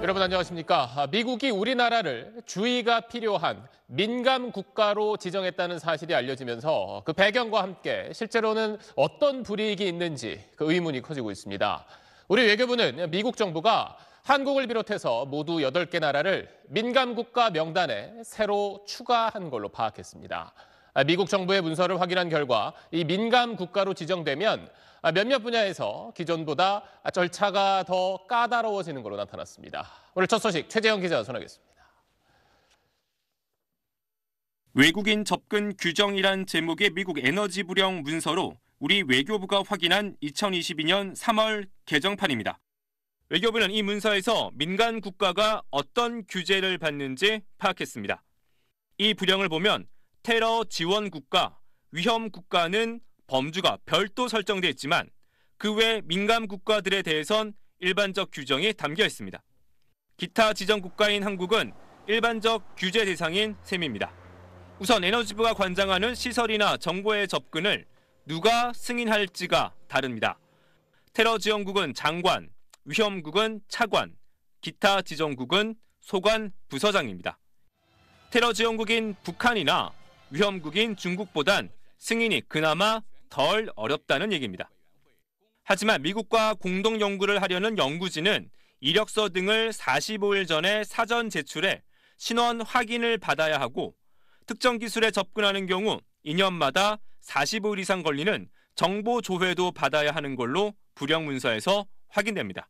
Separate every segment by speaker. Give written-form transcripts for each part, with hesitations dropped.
Speaker 1: 여러분 안녕하십니까? 미국이 우리나라를 주의가 필요한 민감 국가로 지정했다는 사실이 알려지면서 그 배경과 함께 실제로는 어떤 불이익이 있는지 그 의문이 커지고 있습니다. 우리 외교부는 미국 정부가 한국을 비롯해서 모두 8개 나라를 민감 국가 명단에 새로 추가한 걸로 파악했습니다. 미국 정부의 문서를 확인한 결과 이 민감 국가로 지정되면 몇몇 분야에서 기존보다 절차가 더 까다로워지는 걸로 나타났습니다. 오늘 첫 소식 최재형 기자가 전하겠습니다.
Speaker 2: 외국인 접근 규정이란 제목의 미국 에너지 부령 문서로 우리 외교부가 확인한 2022년 3월 개정판입니다. 외교부는 이 문서에서 민간 국가가 어떤 규제를 받는지 파악했습니다. 이 부령을 보면 테러 지원 국가, 위험 국가는 범주가 별도 설정돼 있지만 그 외 민감 국가들에 대해선 일반적 규정이 담겨 있습니다. 기타 지정 국가인 한국은 일반적 규제 대상인 셈입니다. 우선 에너지부가 관장하는 시설이나 정보의 접근을 누가 승인할지가 다릅니다. 테러 지원국은 장관, 위험국은 차관, 기타 지정국은 소관 부서장입니다. 테러 지원국인 북한이나 위험국인 중국보단 승인이 그나마 덜 어렵다는 얘기입니다. 하지만 미국과 공동 연구를 하려는 연구진은 이력서 등을 45일 전에 사전 제출해 신원 확인을 받아야 하고 특정 기술에 접근하는 경우 2년마다 45일 이상 걸리는 정보 조회도 받아야 하는 걸로 부령 문서에서 확인됩니다.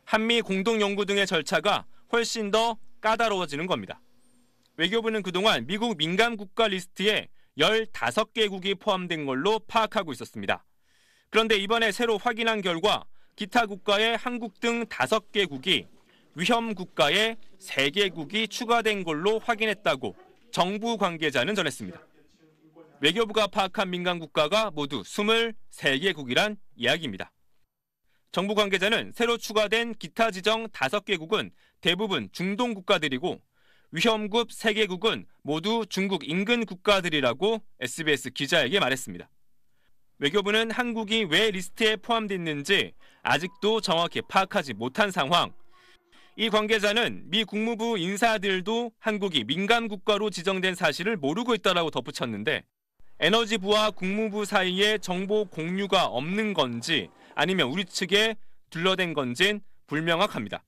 Speaker 2: 한미 공동 연구 등의 절차가 훨씬 더 까다로워지는 겁니다. 외교부는 그동안 미국 민감 국가 리스트에 15개국이 포함된 걸로 파악하고 있었습니다. 그런데 이번에 새로 확인한 결과 기타 국가의 한국 등 5개국이 위험 국가에 3개국이 추가된 걸로 확인했다고 정부 관계자는 전했습니다. 외교부가 파악한 민간 국가가 모두 23개국이란 이야기입니다. 정부 관계자는 새로 추가된 기타 지정 5개국은 대부분 중동 국가들이고 위험국 3개국은 모두 중국 인근 국가들이라고 SBS 기자에게 말했습니다. 외교부는 한국이 왜 리스트에 포함됐는지 아직도 정확히 파악하지 못한 상황. 이 관계자는 미 국무부 인사들도 한국이 민감 국가로 지정된 사실을 모르고 있다고 덧붙였는데 에너지부와 국무부 사이에 정보 공유가 없는 건지 아니면 우리 측에 둘러댄 건지는 불명확합니다.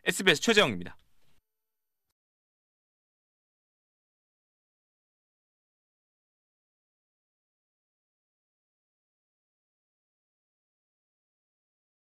Speaker 2: SBS 최재형입니다.